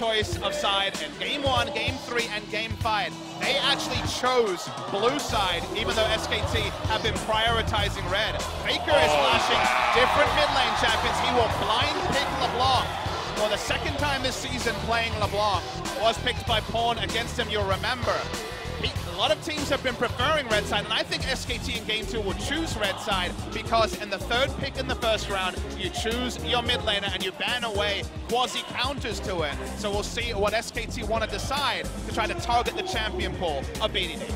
choice of side in Game 1, Game 3, and Game 5. They actually chose blue side, even though SKT have been prioritizing red. Faker is flashing different mid lane champions. He will blind pick LeBlanc. For the second time this season playing LeBlanc, was picked by Pawn against him, you'll remember. A lot of teams have been preferring red side, and I think SKT in Game 2 will choose red side because in the third pick in the first round, you choose your mid laner and you ban away quasi-counters to it. So we'll see what SKT want to decide to try to target the champion pool of BDD.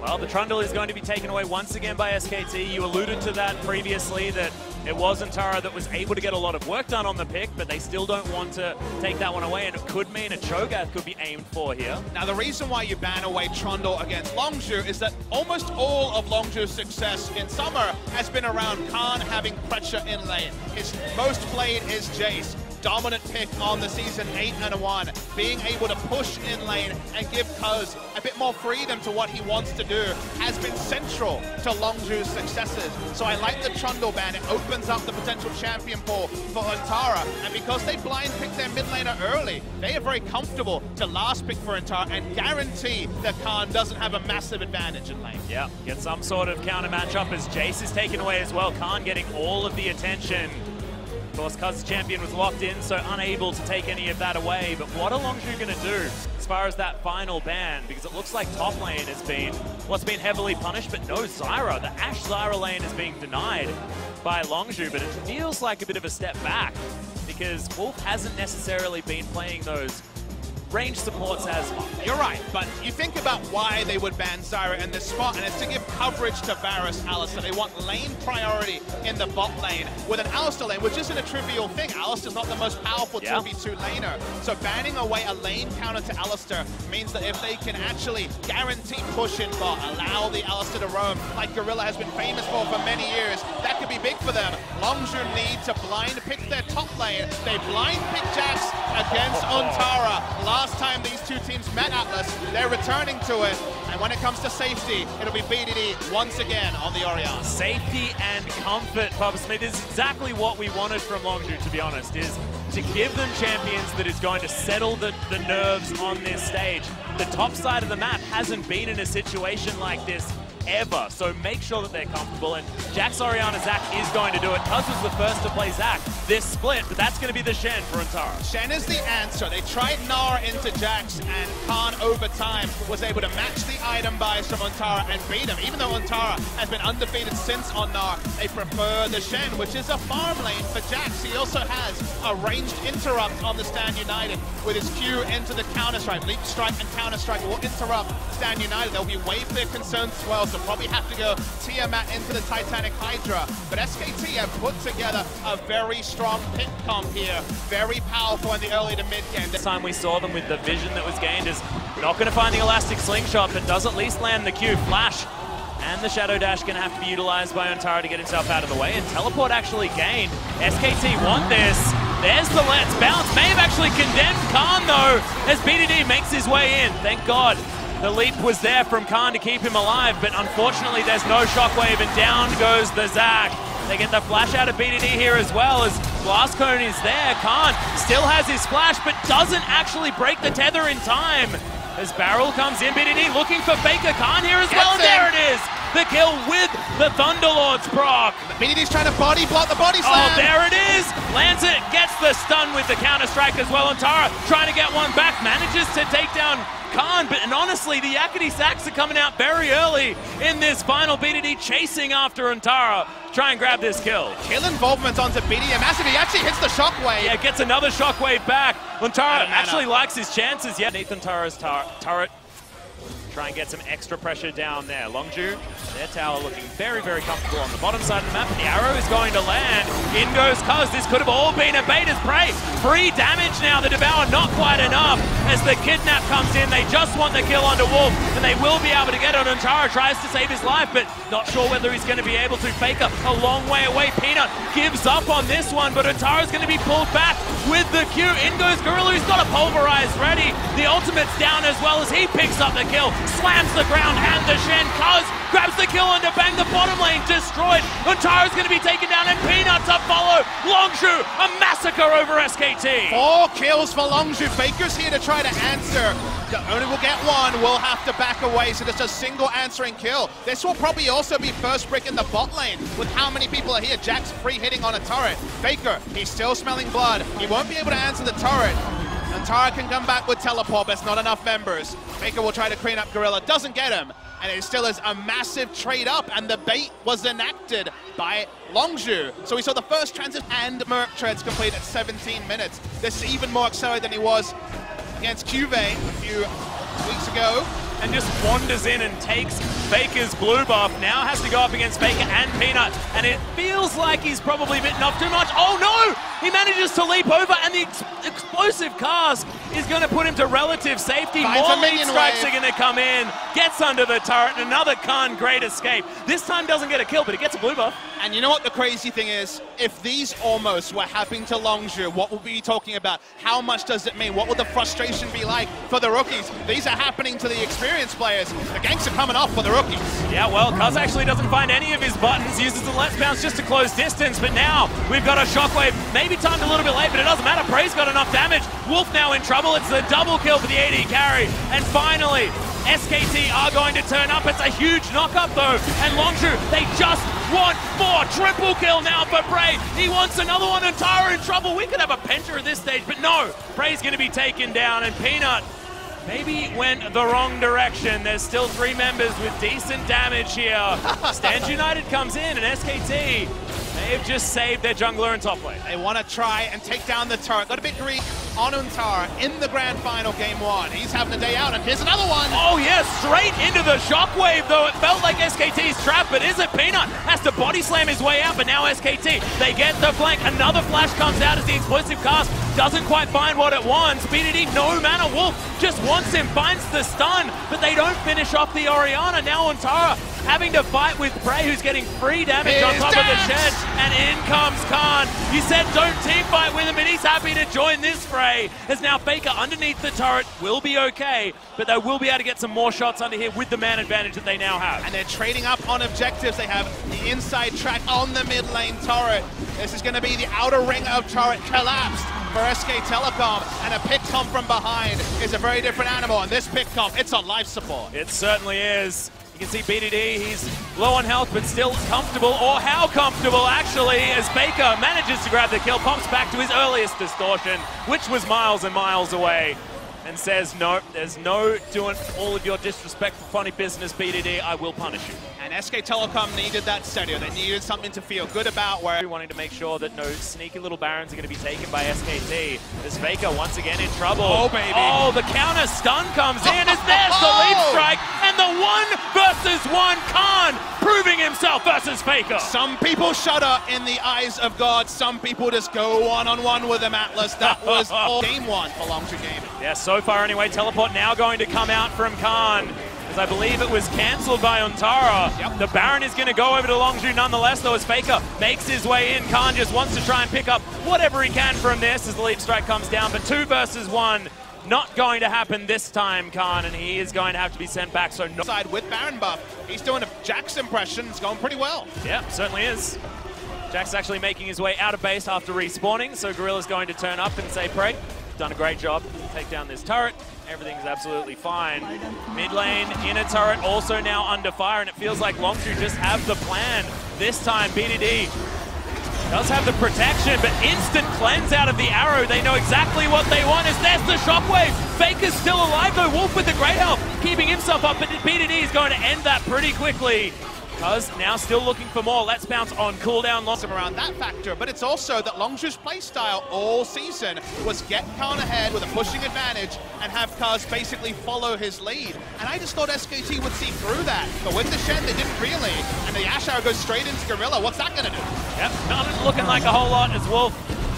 Well, the Trundle is going to be taken away once again by SKT. You alluded to that previously, that it was Antara that was able to get a lot of work done on the pick, but they still don't want to take that one away, and it could mean a Cho'Gath could be aimed for here. Now, the reason why you ban away Trundle against Longzhu is that almost all of Longzhu's success in summer has been around Khan having pressure in lane. His most played is Jace. Dominant pick on the season, 8-1, being able to push in lane and give Cuz a bit more freedom to what he wants to do has been central to Longzhu's successes. So I like the Trundle ban. It opens up the potential champion pool for Antara, and because they blind picked their mid laner early, they are very comfortable to last pick for Antara and guarantee that Khan doesn't have a massive advantage in lane. Yeah, get some sort of counter matchup as Jace is taken away as well. Khan getting all of the attention. Of course, Cuz champion was locked in, so unable to take any of that away. But what are Longzhu going to do as far as that final ban? Because it looks like top lane has been what's been heavily punished, but no Zyra. The Ashe Zyra lane is being denied by Longzhu, but it feels like a bit of a step back because Wolf hasn't necessarily been playing those range supports as much. You're right, but you think about why they would ban Zyra in this spot, and it's to give coverage to Varus Alistar. They want lane priority in the bot lane with an Alistar lane, which isn't a trivial thing. Alistar's not the most powerful 2v2 laner, so banning away a lane counter to Alistar means that if they can actually guarantee push in bot, allow the Alistar to roam like Gorilla has been famous for many years, that could be big for them. Longzhu need to blind pick their top lane. They blind pick Jax against Antara. Last time these two teams met Atlas, they're returning to it, and when it comes to safety, it'll be BDD once again on the Orion. Safety and comfort, Papa Smith, is exactly what we wanted from Longzhu, to be honest, is to give them champions that is going to settle the nerves on this stage. The top side of the map hasn't been in a situation like this ever, so make sure that they're comfortable, and Jax, Orianna, Zac is going to do it. Cuz was the first to play Zac this split, but that's going to be the Shen for Antara. Shen is the answer. They tried Gnar into Jax, and Khan over time was able to match the item buys from Antara and beat him. Even though Antara has been undefeated since on Gnar, they prefer the Shen, which is a farm lane for Jax. He also has a ranged interrupt on the Stand United with his Q into the Counter-Strike. Leap Strike and Counter-Strike will interrupt Stand United. They'll be way for their concerns as well, so probably have to go Tiamat into the Titanic Hydra. But SKT have put together a very strong pick comp here. Very powerful in the early to mid game. This time we saw them with the vision that was gained is not going to find the elastic slingshot, but does at least land the Q. Flash and the Shadow Dash going to have to be utilized by Antara to get himself out of the way, and Teleport actually gained. SKT want this. There's the Let's Bounce. May have actually condemned Khan though, as BDD makes his way in. Thank God. The leap was there from Khan to keep him alive, but unfortunately there's no shockwave, and down goes the Zac. They get the flash out of BDD here as well, as Blast Cone is there. Khan still has his flash, but doesn't actually break the tether in time. As Barrel comes in, BDD looking for Faker. Khan here as well, and there it is! The kill with the Thunderlord's proc. BDD's trying to body block the body slam. Oh, there it is! Lands it, gets the stun with the Counter-Strike as well. Antara trying to get one back, manages to take down Khan, and honestly, the Yakety Sax are coming out very early in this final. BDD chasing after Antara. Try and grab this kill. Kill involvement onto BDD. Massive, he actually hits the shockwave. Yeah, gets another shockwave back. Antara actually likes his chances. Yeah, beneath Antara's turret. Try and get some extra pressure down there. Longzhu, their tower looking very, very comfortable on the bottom side of the map. The arrow is going to land. In goes Cuz. This could have all been a bait as prey. 3 damage now. The Devour not quite enough. As the Kidnap comes in, they just want the kill onto Wolf, and they will be able to get it. Antara tries to save his life, but not sure whether he's going to be able to. Faker a long way away. Peanut gives up on this one, but Antara's going to be pulled back with the Q. In goes Gorilla, who's got a Pulverize ready. The ultimate's down as well as he picks up the kill. Slams the ground, and the Shen Cuz grabs the kill under Bang, the bottom lane destroyed. Untara's going to be taken down, and Peanuts up follow. Longzhu, a massacre over SKT. 4 kills for Longzhu. Faker's here to try to answer. The only will get one, will have to back away, so just a single answering kill. This will probably also be first brick in the bot lane with how many people are here. Jack's free hitting on a turret. Faker, he's still smelling blood. He won't be able to answer the turret. Antara can come back with teleport, but it's not enough members. Faker will try to clean up Gorilla, doesn't get him. And it still is a massive trade up, and the bait was enacted by Longzhu. So we saw the first transit and Merc trades complete at 17 minutes. This is even more accelerated than he was against Juve a few weeks ago. And just wanders in and takes Faker's blue buff. Now has to go up against Faker and Peanut. And it feels like he's probably bitten off too much. Oh no! He manages to leap over, and the explosive cast is going to put him to relative safety. More lead strikes are going to come in. Gets under the turret, and another Khan great escape. This time doesn't get a kill, but he gets a blue buff. And you know what the crazy thing is? If these almost were happening to Longzhu, what will we be talking about? How much does it mean? What will the frustration be like for the rookies? These are happening to the experienced players. The ganks are coming off for the rookies. Yeah, well, Cuz actually doesn't find any of his buttons, uses the Let's Bounce just to close distance, but now we've got a Shockwave, maybe timed a little bit late, but it doesn't matter. Prey's got enough damage. Wolf now in trouble. It's the double kill for the AD carry. And finally, SKT are going to turn up. It's a huge knock-up though. And Longzhu, they just want more. Triple kill now for Prey. He wants another one, and Tara in trouble. We could have a penta at this stage, but no. Prey's going to be taken down, and Peanut maybe went the wrong direction. There's still 3 members with decent damage here. Stands United comes in, and SKT, they've just saved their jungler in top lane. They want to try and take down the turret. Got a bit greedy on Untara in the grand final game 1. He's having a day out, and here's another one. Oh yeah, straight into the Shockwave though. It felt like SKT's trap, but is it? Peanut has to body slam his way out, but now SKT, they get the flank. Another flash comes out as the explosive cast doesn't quite find what it wants. BDD, no mana. Wolf just wants him, finds the stun, but they don't finish off the Orianna. Now Untara having to fight with Prey, who's getting free damage on top of the shed, and in comes Khan. You said don't team fight with him, and he's happy to join this fray. As now Faker underneath the turret will be okay, but they will be able to get some more shots under here with the man advantage that they now have. And they're trading up on objectives. They have the inside track on the mid lane turret. This is going to be the outer ring of turret collapsed for SK Telecom, and a pick comp from behind is a very different animal, and this pick comp, it's on life support. It certainly is. You can see BDD, he's low on health, but still comfortable, or how comfortable actually, as Faker manages to grab the kill, pumps back to his earliest distortion, which was miles and miles away, and says, no, there's no doing all of your disrespectful funny business, BDD, I will punish you. And SK Telecom needed that steadier. They needed something to feel good about, where wanting to make sure that no sneaky little barons are going to be taken by SKT. As Faker once again in trouble. Oh, baby. Oh, the counter stun comes in as there's the leap strike, and the 1-versus-1 Khan proving himself versus Faker. Some people shudder in the eyes of God. Some people just go one-on-one with him, Atlas. That was all game 1 for Longzhu Gaming. Yeah, so far anyway. Teleport now going to come out from Khan, as I believe it was cancelled by Untara. Yep. The Baron is going to go over to Longzhu nonetheless, though, as Faker makes his way in. Khan just wants to try and pick up whatever he can from this as the leap strike comes down, but 2-versus-1 not going to happen this time, Khan, and he is going to have to be sent back. So no side with Baron buff. He's doing a Jack's impression. It's going pretty well. Yeah, certainly is. Jack's actually making his way out of base after respawning, so Gorilla's going to turn up and say, Prey, done a great job. Take down this turret. Everything's absolutely fine. Mid lane, inner turret also now under fire, and it feels like Longzhu just have the plan. This time, BDD does have the protection, but instant cleanse out of the arrow. They know exactly what they want, as there's the Shockwave. Faker's still alive though, Wolf with the great health, keeping himself up, but BDD is going to end that pretty quickly. Cuz now still looking for more. Let's bounce on cooldown. Lost him around that factor, but it's also that Longzhu's playstyle all season was get Khan ahead with a pushing advantage and have Cuz basically follow his lead. And I just thought SKT would see through that, but with the Shen they didn't really, and the Ash Arrow goes straight into Gorilla. What's that gonna do? Yep, not looking like a whole lot as Wolf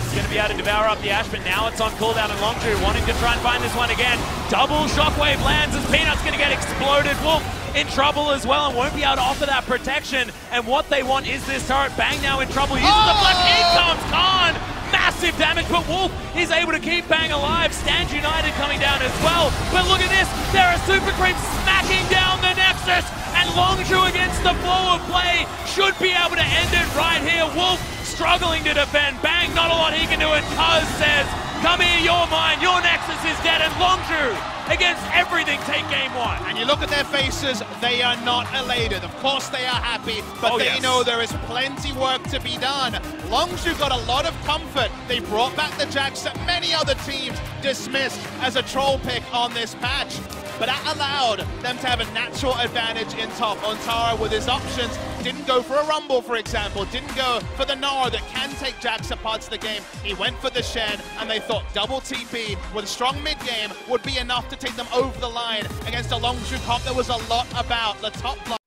is going to be able to devour up the Ash, but now it's on cooldown, and Longzhu wanting to try and find this one again. Double Shockwave lands as Peanut's going to get exploded. Wolf in trouble as well and won't be able to offer that protection, and what they want is this turret. Bang now in trouble, uses the flash, in comes Khan! Massive damage, but Wolf is able to keep Bang alive. Stands United coming down as well, but look at this, there are super creeps smacking down the next Colossus, and Longzhu against the flow of play should be able to end it right here. Wolf struggling to defend. Bang, not a lot he can do, and Cuz says, come here, you're mine, your Nexus is dead, and Longzhu against everything take game one. And you look at their faces, they are not elated. Of course they are happy, but they know there is plenty work to be done. Longzhu got a lot of comfort. They brought back the Jax that many other teams dismissed as a troll pick on this patch. But that allowed them to have a natural advantage in top. Ontara with his options didn't go for a Rumble, for example, didn't go for the Nara that can take Jax apart to the game. He went for the Shen, and they thought double TP with a strong mid game would be enough to take them over the line against a Longzhu comp that was a lot about the top line.